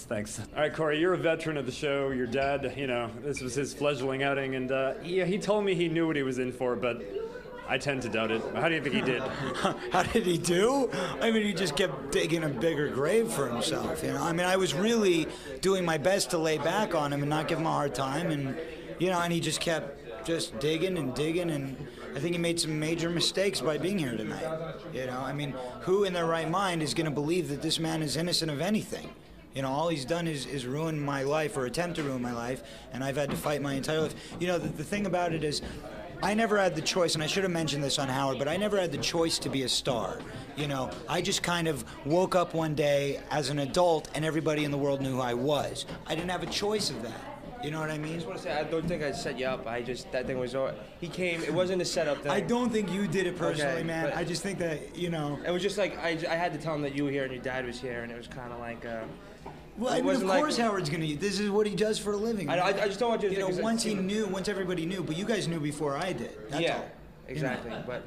Thanks. All right, Corey, you're a veteran of the show. Your dad, this was his fledgling outing, and he told me he knew what he was in for, but I tend to doubt it. How do you think he did? How did he do? I mean, he just kept digging a bigger grave for himself. I mean, I was really doing my best to lay back on him and not give him a hard time, and and he just kept just digging, and I think he made some major mistakes by being here tonight. I mean, who in their right mind is going to believe that this man is innocent of anything? All he's done is ruin my life or attempt to ruin my life, and I've had to fight my entire life. The thing about it is, I never had the choice, and I should have mentioned this on Howard, but I never had the choice to be a star. I just kind of woke up one day as an adult, and everybody in the world knew who I was. I didn't have a choice of that. You know what I mean? I just want to say, I don't think I set you up. That thing was, he came, it wasn't a setup thing. I don't think you did it personally, okay, man. I just think that, It was just like, I had to tell him that you were here and your dad was here, and it was kind of like, well, I mean, of course Howard's going to. This is what he does for a living. I just don't want you to think... Once everybody knew, but you guys knew before I did. That's all. Exactly. But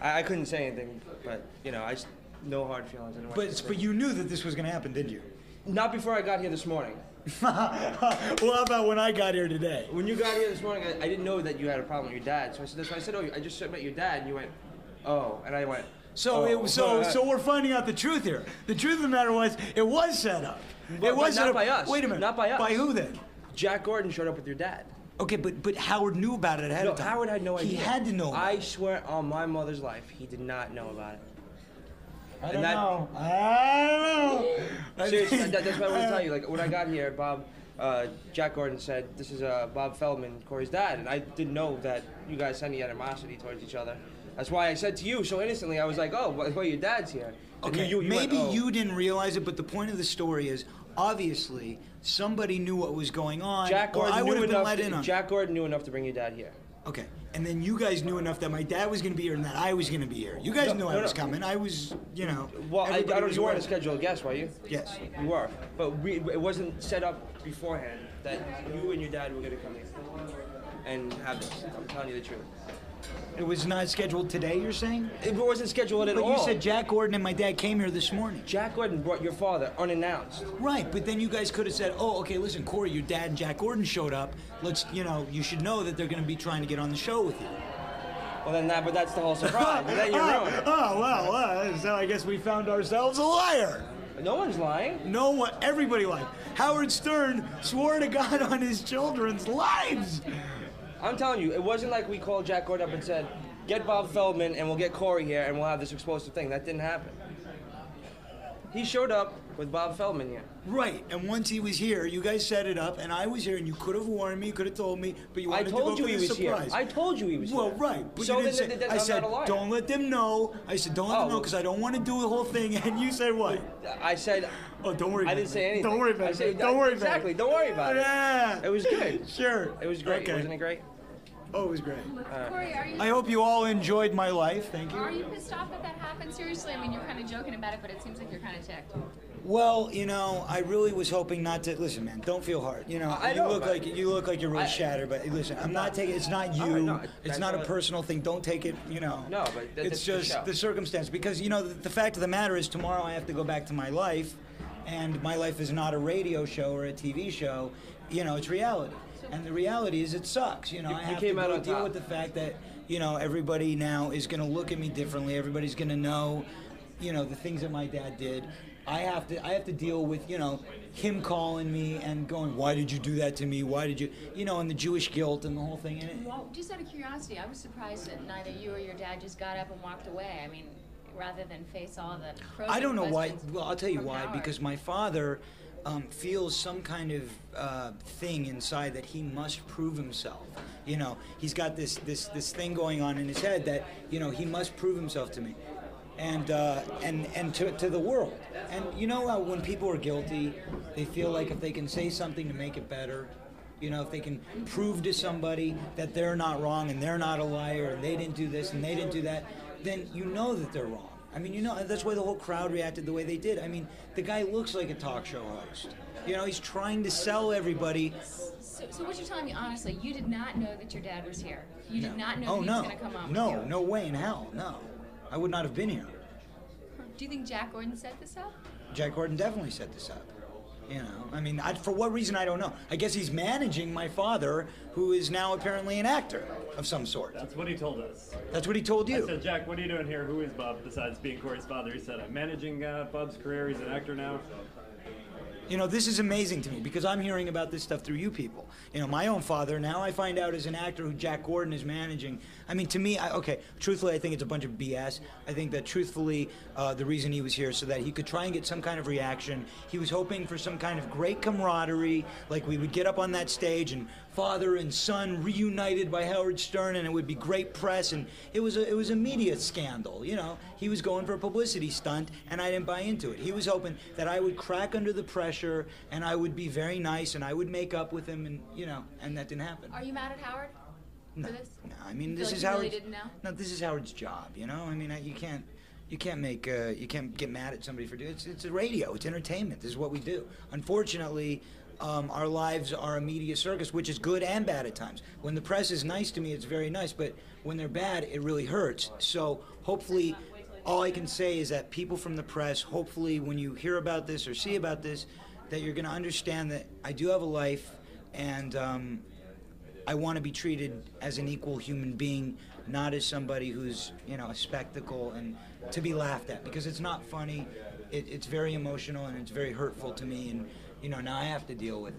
I couldn't say anything, but, I just, no hard feelings. But you knew that this was going to happen, didn't you? Not before I got here this morning. Well, how about when I got here today? When you got here this morning, I didn't know that you had a problem with your dad. So I said, I just met your dad, and you went, oh, and I went, So we're finding out the truth here. The truth of the matter was, it was set up. But not by us. Wait a minute. Not by us. By who then? Jack Gordon showed up with your dad. Okay, but Howard knew about it ahead of time. Howard had no idea. He had to know. I swear on my mother's life, he did not know about it. I don't know. Seriously, that's what I want to tell you. Like, when I got here, Jack Gordon said, this is Bob Feldman, Corey's dad, and I didn't know that you guys had any animosity towards each other. That's why I said to you so innocently, I was like, oh, well, your dad's here. Okay, maybe you didn't realize it, but the point of the story is, obviously, somebody knew what was going on. Jack Gordon knew enough to bring your dad here. Okay, and then you guys knew enough that my dad was going to be here and that I was going to be here. You guys knew I was coming. I was, Well, I don't. You weren't a scheduled guest, were you? Yes. You were, but it wasn't set up beforehand that you and your dad were going to come here and have this. I'm telling you the truth. It was not scheduled today, you're saying? It wasn't scheduled at all. But you said Jack Gordon and my dad came here this morning. Jack Gordon brought your father unannounced. Right, but then you guys could have said, oh, okay, listen, Corey, your dad and Jack Gordon showed up. Let's, you should know that they're going to be trying to get on the show with you. Well, but that's the whole surprise. Then you ruined it. Oh, well, so I guess we found ourselves a liar. No one's lying. No one, everybody lied. Howard Stern swore to God on his children's lives. I'm telling you, it wasn't like we called Jack Gordon up and said, get Bob Feldman and we'll get Corey here and we'll have this explosive thing. That didn't happen. He showed up with Bob Feldman here. Right, and once he was here, you guys set it up, and I was here, and you could have warned me, you could have told me, but you wanted to go for the surprise. I told you he was here. Well, right, but so you didn't say, I said, don't let them know. I said, don't let them know, because I don't want to do the whole thing, and you said what? I said... Oh, don't worry about it. I didn't say anything. Don't worry about it. Don't worry about it. Exactly, don't worry about it. Yeah. It was good. Sure. It was great, okay. Wasn't it great? Oh, it was great. Corey, I hope you all enjoyed my life. Thank you. Are you pissed off that happened? Seriously, I mean, you're kind of joking about it, but it seems like you're kind of ticked. Well, I really was hoping not to. Listen, man, don't feel hard. You look like you're really shattered. But listen, I'm not taking. It's not you. It's not a personal thing. Don't take it. No, but it's just the circumstance. Because the fact of the matter is, tomorrow I have to go back to my life, and my life is not a radio show or a TV show. It's reality. And the reality is, it sucks. I have to deal with the fact that everybody now is going to look at me differently. Everybody's going to know, the things that my dad did. I have to deal with him calling me and going, why did you do that to me? Why did you, and the Jewish guilt and the whole thing. And well, just out of curiosity, I was surprised that neither you or your dad just got up and walked away. I mean, rather than face all the pros. I don't know why. Well, I'll tell you why. Howard. Because my father feels some kind of thing inside that he must prove himself. He's got this thing going on in his head that he must prove himself to me, and to the world. And when people are guilty, they feel like if they can say something to make it better, if they can prove to somebody that they're not wrong and they're not a liar and they didn't do this and they didn't do that, then that they're wrong. I mean, that's why the whole crowd reacted the way they did. I mean, the guy looks like a talk show host. He's trying to sell everybody. So what you're telling me, honestly, you did not know that your dad was here? You did not know that he was going to come on with you? No way in hell, no. I would not have been here. Do you think Jack Gordon set this up? Jack Gordon definitely set this up. You know, I mean, for what reason, I don't know. I guess he's managing my father, who is now apparently an actor of some sort. That's what he told us. That's what he told you. I said, Jack, what are you doing here? Who is Bob besides being Corey's father? He said, I'm managing Bob's career. He's an actor now. You know, this is amazing to me because I'm hearing about this stuff through you people. You know, my own father, now I find out is an actor who Jack Gordon is managing. I mean, to me, okay, truthfully, I think it's a bunch of BS. I think that truthfully, the reason he was here so that he could try and get some kind of reaction. He was hoping for some kind of great camaraderie, like we would get up on that stage and father and son reunited by Howard Stern, and it would be great press, and it was a media scandal, you know. He was going for a publicity stunt, and I didn't buy into it. He was hoping that I would crack under the pressure, and I would be very nice, and I would make up with him, and, you know, and that didn't happen. Are you mad at Howard No, for this? no, I mean, You this feel is like you Howard's. really didn't know? No, this is Howard's job, you know. I mean, you can't get mad at somebody for doing it. It's a radio. It's entertainment. This is what we do. Unfortunately, our lives are a media circus, which is good and bad at times. When the press is nice to me, it's very nice, but when they're bad, it really hurts. So hopefully, all I can say is that people from the press, hopefully, when you hear about this or see about this, that you're going to understand that I do have a life, and I want to be treated as an equal human being, not as somebody who's, you know, a spectacle and to be laughed at, because it's not funny. It's very emotional and it's very hurtful to me, and, you know, now I have to deal with